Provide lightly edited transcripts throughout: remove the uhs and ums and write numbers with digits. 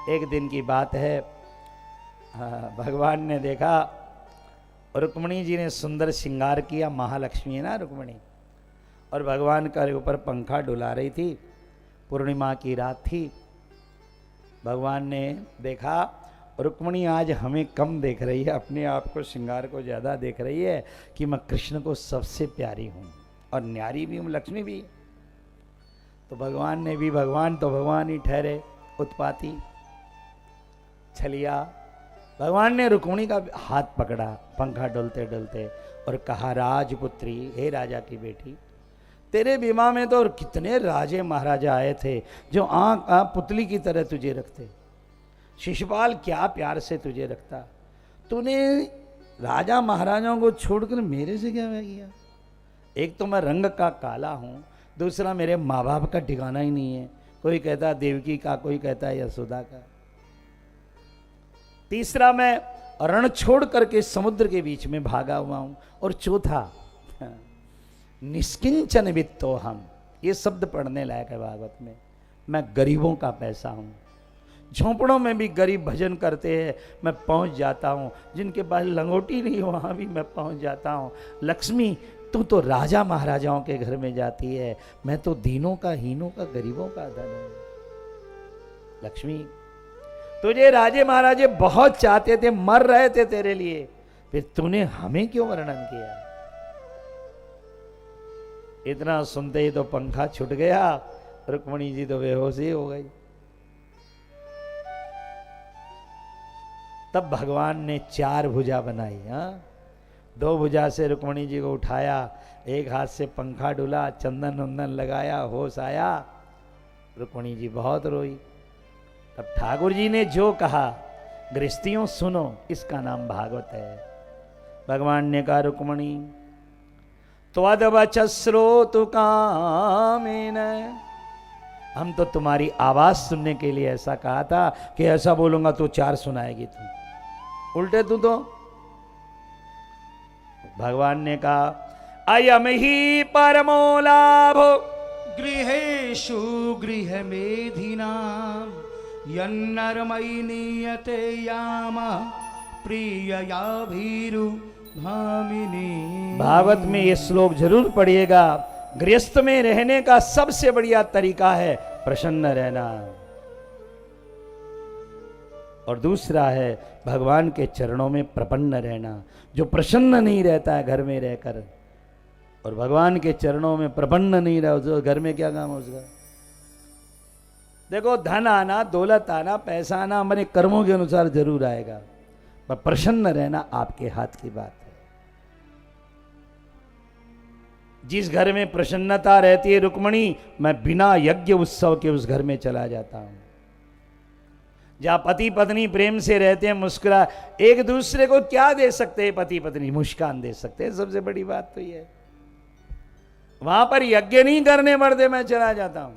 एक दिन की बात है, भगवान ने देखा रुक्मिणी जी ने सुंदर श्रृंगार किया, महालक्ष्मी है ना रुक्मिणी, और भगवान का ऊपर पंखा डुला रही थी। पूर्णिमा की रात थी। भगवान ने देखा रुक्मिणी आज हमें कम देख रही है, अपने आप को श्रृंगार को ज़्यादा देख रही है कि मैं कृष्ण को सबसे प्यारी हूँ और न्यारी भी हूँ, लक्ष्मी भी। तो भगवान ने भी, भगवान तो भगवान ही ठहरे, उत्पाती छलिया। भगवान ने रुक्मिणी का हाथ पकड़ा पंखा डुलते डुलते और कहा, राजपुत्री, हे राजा की बेटी, तेरे विवाह में तो कितने राजे महाराजा आए थे जो आँख पुतली की तरह तुझे रखते। शिशुपाल क्या प्यार से तुझे रखता। तूने राजा महाराजाओं को छोड़कर मेरे से क्या किया? एक तो मैं रंग का काला हूँ, दूसरा मेरे माँ बाप का ठिकाना ही नहीं है। कोई कहता है देवकी का, कोई कहता है यशोदा का, तीसरा मैं रण छोड़ करके समुद्र के बीच में भागा हुआ हूँ, और चौथा निष्किंचन वित्तो हम। ये शब्द पढ़ने लायक है भागवत में। मैं गरीबों का पैसा हूँ। झोंपड़ों में भी गरीब भजन करते हैं, मैं पहुँच जाता हूँ। जिनके पास लंगोटी नहीं वहाँ भी मैं पहुँच जाता हूँ। लक्ष्मी, तू तो राजा महाराजाओं के घर में जाती है, मैं तो दीनों का, हीनों का, गरीबों का धन हूँ। लक्ष्मी, तुझे राजे महाराजे बहुत चाहते थे, मर रहे थे तेरे लिए, फिर तूने हमें क्यों वर्णन किया? इतना सुनते ही तो पंखा छूट गया, रुक्मिणी जी तो बेहोश ही हो गई। तब भगवान ने चार भुजा बनाई। दो भुजा से रुक्मिणी जी को उठाया, एक हाथ से पंखा डुला, चंदन वंदन लगाया, होश आया, रुक्मिणी जी बहुत रोई। तब ठाकुर जी ने जो कहा, गृहस्थियों सुनो, इसका नाम भागवत है। भगवान ने कहा, रुक्मिणी त्वद्वचश्रोतु कामेन, हम तो तुम्हारी आवाज सुनने के लिए ऐसा कहा था कि ऐसा बोलूंगा तो चार सुनाएगी तू, उल्टे तू तो। भगवान ने कहा, अयम ही परमो लाभो गृहेषु गृहमेधिनां यन्नरमयि नीयते याम प्रियया भीरु भामिनी। भागवत में ये श्लोक जरूर पढ़िएगा। गृहस्थ में रहने का सबसे बढ़िया तरीका है प्रसन्न रहना, और दूसरा है भगवान के चरणों में प्रपन्न रहना। जो प्रसन्न नहीं रहता है घर में रहकर, और भगवान के चरणों में प्रपन्न नहीं रहा, तो घर में क्या काम है उसका? देखो, धन आना, दौलत आना, पैसा आना हमारे कर्मों के अनुसार जरूर आएगा, पर प्रसन्न रहना आपके हाथ की बात है। जिस घर में प्रसन्नता रहती है रुक्मिणी, मैं बिना यज्ञ उत्सव के उस घर में चला जाता हूं। जहां पति पत्नी प्रेम से रहते हैं, मुस्कुरा, एक दूसरे को क्या दे सकते हैं पति पत्नी? मुस्कान दे सकते हैं, सबसे बड़ी बात तो ये है। वहां पर यज्ञ नहीं करने पड़ते, मैं चला जाता हूं।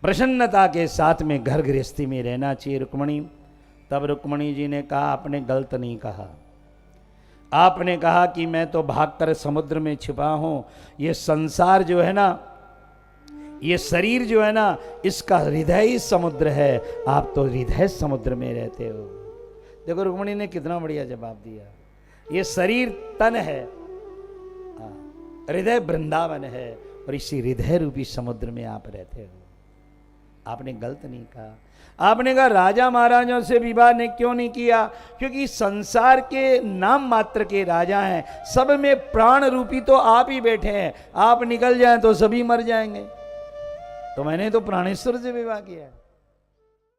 प्रसन्नता के साथ में घर गृहस्थी में रहना चाहिए रुक्मिणी। तब रुक्मिणी जी ने कहा, आपने गलत नहीं कहा। आपने कहा कि मैं तो भागकर समुद्र में छिपा हूं। ये संसार जो है ना, ये शरीर जो है ना, इसका हृदय ही समुद्र है। आप तो हृदय समुद्र में रहते हो। देखो रुक्मिणी ने कितना बढ़िया जवाब दिया। ये शरीर तन है, हृदय वृंदावन है, और इसी हृदय रूपी समुद्र में आप रहते हो। आपने गलत नहीं कहा। आपने कहा राजा महाराजाओं से विवाह ने क्यों नहीं किया? क्योंकि संसार के नाम मात्र के राजा हैं, सब में प्राण रूपी तो आप ही बैठे हैं। आप निकल जाएं तो सभी मर जाएंगे, तो मैंने तो प्राणेश्वर से विवाह किया है।